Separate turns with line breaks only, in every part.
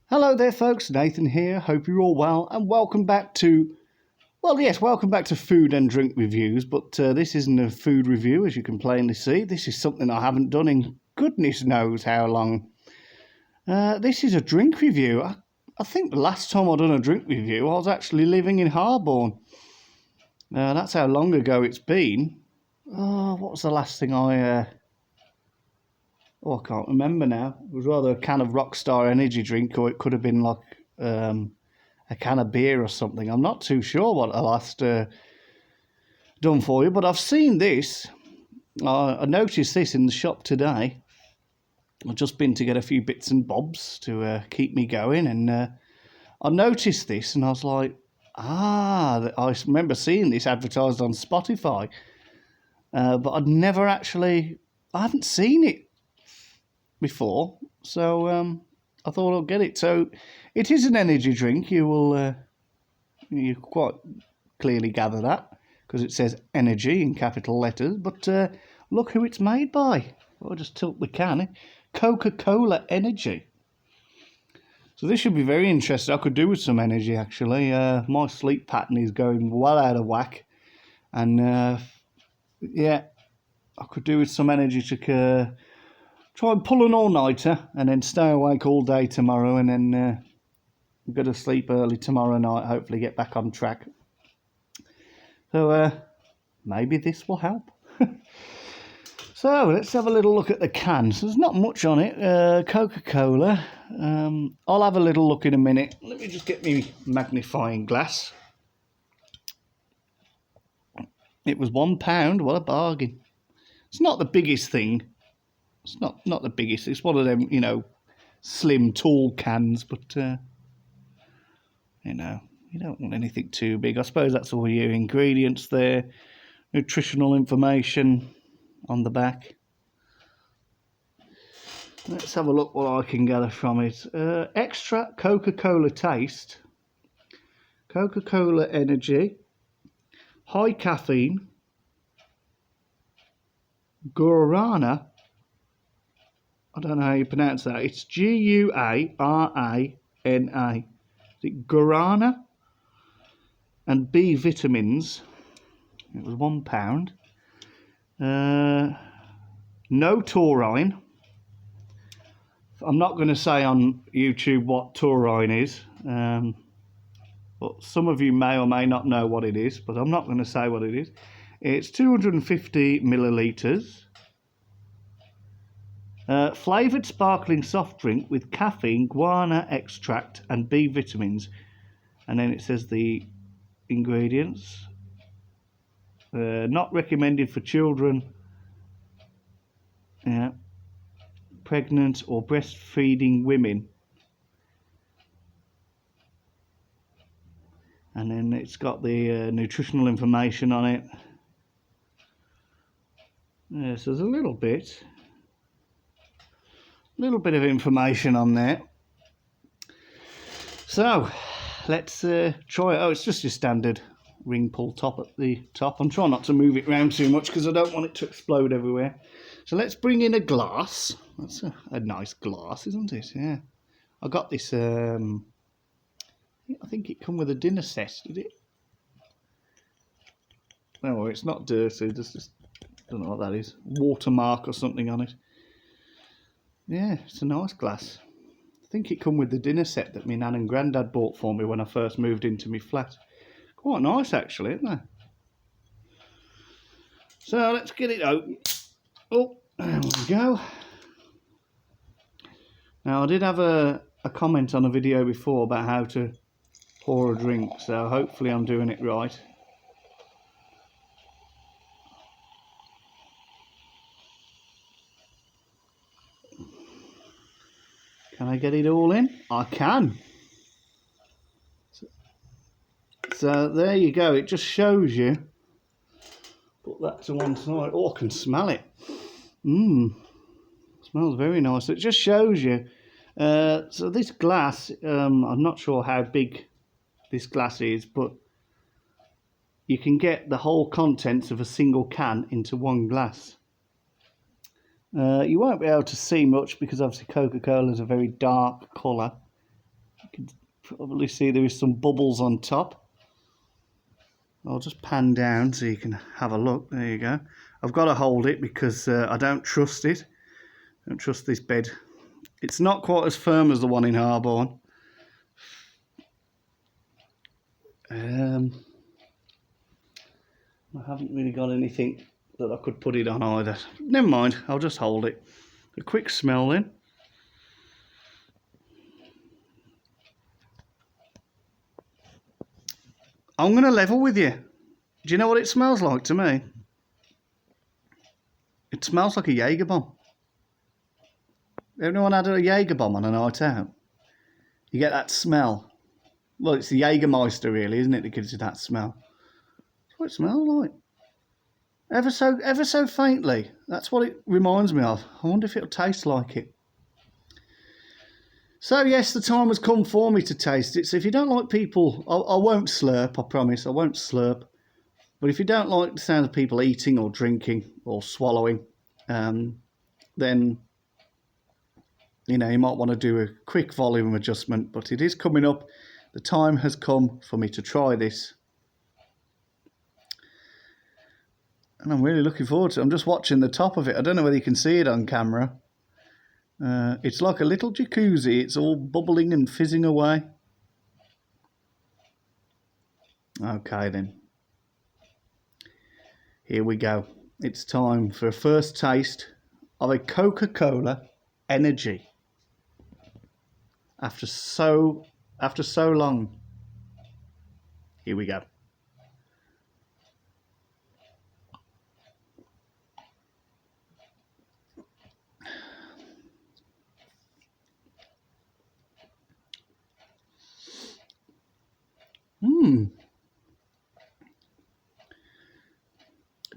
Hello there folks, Nathan here, hope you're all well and welcome back to, welcome back to food and drink reviews, but this isn't a food review as you can plainly see. This is something I haven't done in goodness knows how long. This is a drink review. I think the last time I done a drink review I was actually living in Harborne. That's how long ago it's been. What was the last thing I can't remember now. It was rather a can of Rockstar energy drink, or it could have been like a can of beer or something. I'm not too sure what I last done for you, but I've seen this. I noticed this in the shop today. I've just been to get a few bits and bobs to keep me going, and I noticed this, and I was like, I remember seeing this advertised on Spotify, but I haven't seen it before, so I thought I'll get it. So it is an energy drink. You quite clearly gather that because it says energy in capital letters, but look who it's made by. I'll just tilt the can. Coca-Cola Energy. So this should be very interesting. I could do with some energy actually. My sleep pattern is going well out of whack, and yeah, I could do with some energy to try and pull an all-nighter and then stay awake all day tomorrow, and then go to sleep early tomorrow night, hopefully get back on track. So maybe this will help. So let's have a little look at the can. So there's not much on it. Coca-Cola. I'll have a little look in a minute. Let me just get me magnifying glass. It was £1. What a bargain. It's not the biggest thing. It's not the biggest. It's one of them, slim, tall cans. But, you don't want anything too big. I suppose that's all your ingredients there. Nutritional information on the back. Let's have a look what I can gather from it. Extra Coca-Cola taste. Coca-Cola energy. High caffeine. Guarana. I don't know how you pronounce that. It's Guarana. Is it guarana? And B vitamins. It was £1. No taurine. I'm not going to say on YouTube what taurine is, but some of you may or may not know what it is, but I'm not going to say what it is. It's 250 millilitres. Flavoured sparkling soft drink with caffeine, guarana extract and B vitamins. And then it says the ingredients. Not recommended for children, pregnant or breastfeeding women. And then it's got the nutritional information on it. So there's a little bit of information on there. So let's try it. Oh, it's just your standard ring pull top at the top. I'm trying not to move it around too much because I don't want it to explode everywhere. So let's bring in a glass. That's a nice glass, isn't it? Yeah. I got this, I think it come with a dinner set, did it? No, it's not dirty. Just don't know what that is. Watermark or something on it. Yeah, it's a nice glass. I think it come with the dinner set that my nan and granddad bought for me when I first moved into my flat. Quite nice actually, isn't it? So let's get it open. Oh, there we go. Now I did have a comment on a video before about how to pour a drink, so hopefully I'm doing it right. Can I get it all in? I can. So there you go. It just shows you. Put that to one side. Oh, I can smell it. Smells very nice. It just shows you. So this glass, I'm not sure how big this glass is, but you can get the whole contents of a single can into one glass. You won't be able to see much because obviously Coca-Cola is a very dark colour. You can probably see there is some bubbles on top. I'll just pan down so you can have a look. There you go. I've got to hold it because I don't trust it. I don't trust this bed. It's not quite as firm as the one in Harborne. I haven't really got anything that I could put it on either. Never mind, I'll just hold it. A quick smell then. I'm going to level with you. Do you know what it smells like to me? It smells like a Jaeger bomb. Everyone had a Jaeger bomb on a night out? You get that smell. Well, it's the Jägermeister really, isn't it, that gives you that smell. That's what it smells like. Ever so faintly. That's what it reminds me of. I wonder if it'll taste like it. So yes, the time has come for me to taste it. So if you don't like people, I won't slurp, I promise, I won't slurp. But if you don't like the sound of people eating or drinking or swallowing, then, you know, you might want to do a quick volume adjustment. But it is coming up. The time has come for me to try this. And I'm really looking forward to it. I'm just watching the top of it. I don't know whether you can see it on camera. It's like a little jacuzzi. It's all bubbling and fizzing away. Okay then. Here we go. It's time for a first taste of a Coca-Cola Energy. After so long. Here we go.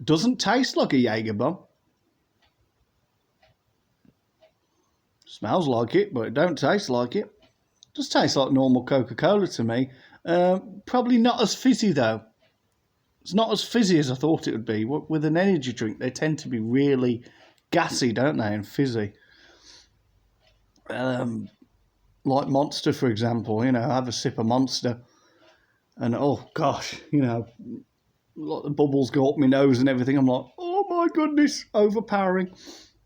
Doesn't taste like a Jaeger bomb. Smells like it, but it don't taste like it. Just tastes like normal Coca-Cola to me. Probably not as fizzy though. It's not as fizzy as I thought it would be. With an energy drink, they tend to be really gassy, don't they, and fizzy. Like Monster, for example. You know, have a sip of Monster, and oh gosh, you know, like the bubbles go up my nose and everything. I'm like, oh my goodness, overpowering.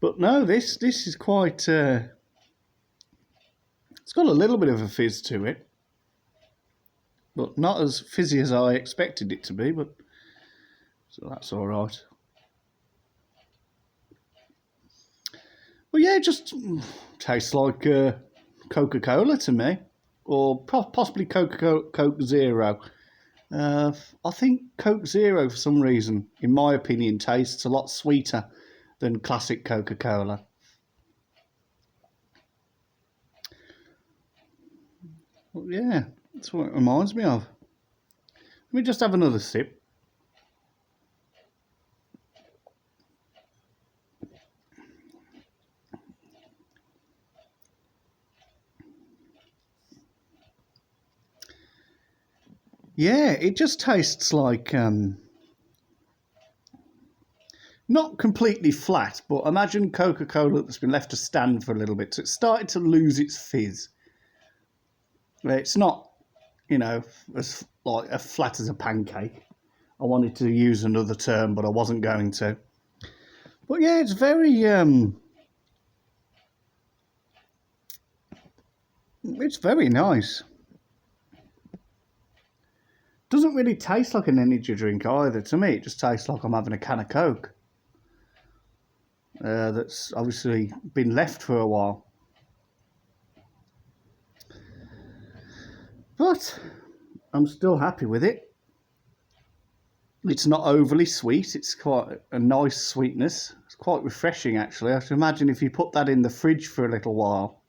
But no, this is quite. It's got a little bit of a fizz to it, but not as fizzy as I expected it to be. But so that's all right. Well, yeah, it just tastes like Coca-Cola to me, or possibly Coke Zero. I think Coke Zero, for some reason, in my opinion, tastes a lot sweeter than classic Coca-Cola. Well, yeah, that's what it reminds me of. Let me just have another sip. Yeah, it just tastes like, not completely flat, but imagine Coca-Cola that's been left to stand for a little bit. So it's started to lose its fizz. It's not, you know, as flat as a pancake. I wanted to use another term, but I wasn't going to. But yeah, it's very, it's very nice. Doesn't really taste like an energy drink either. To me, it just tastes like I'm having a can of Coke. That's obviously been left for a while. But I'm still happy with it. It's not overly sweet. It's quite a nice sweetness. It's quite refreshing, actually. I can imagine if you put that in the fridge for a little while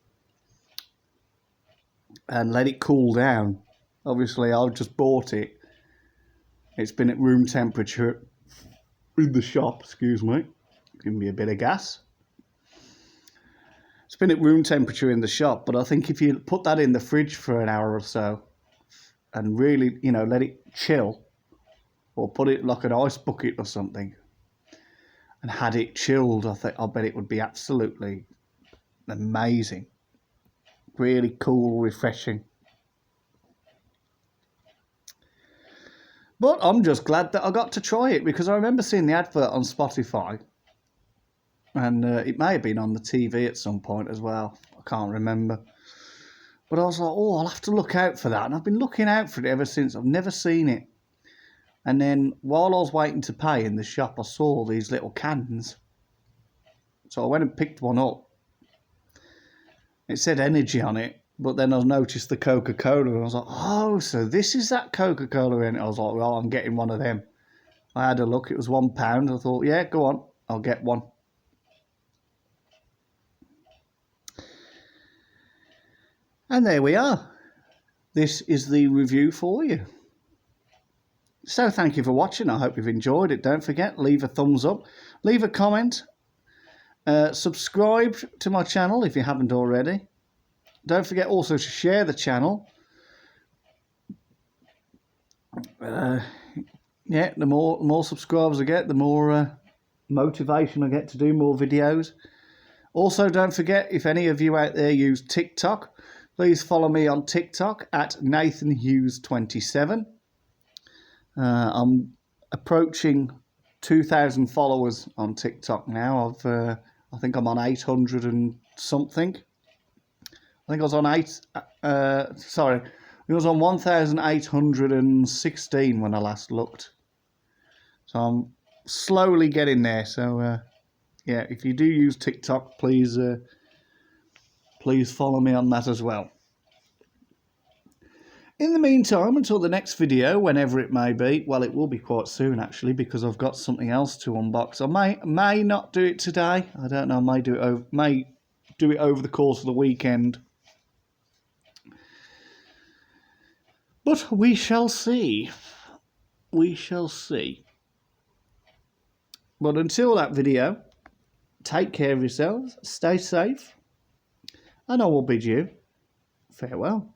and let it cool down. Obviously, I've just bought it. It's been at room temperature in the shop, excuse me. Give me a bit of gas. It's been at room temperature in the shop, but I think if you put that in the fridge for an hour or so and really, you know, let it chill, or put it like an ice bucket or something and had it chilled, I bet it would be absolutely amazing. Really cool, refreshing. But I'm just glad that I got to try it, because I remember seeing the advert on Spotify, and it may have been on the TV at some point as well. I can't remember. But I was like, oh, I'll have to look out for that. And I've been looking out for it ever since. I've never seen it. And then while I was waiting to pay in the shop, I saw these little cans. So I went and picked one up. It said energy on it, but then I noticed the Coca-Cola, and I was like, oh, so this is that Coca-Cola in it. I was like, well, I'm getting one of them. I had a look, it was £1. I thought, yeah, go on, I'll get one. And there we are. This is the review for you. So thank you for watching. I hope you've enjoyed it. Don't forget, leave a thumbs up, leave a comment, subscribe to my channel if you haven't already. Don't forget also to share the channel. Yeah, the more subscribers I get, the more motivation I get to do more videos. Also, don't forget, if any of you out there use TikTok, please follow me on TikTok at NathanHughes27. I'm approaching 2,000 followers on TikTok now. I think I'm on 800 and something. I think I was on I was on 1,816 when I last looked. So I'm slowly getting there. So yeah, if you do use TikTok, please follow me on that as well. In the meantime, until the next video, whenever it may be, well, it will be quite soon actually, because I've got something else to unbox. I may not do it today. I don't know. I may do it over the course of the weekend. But we shall see. We shall see. But until that video, take care of yourselves, stay safe, and I will bid you farewell.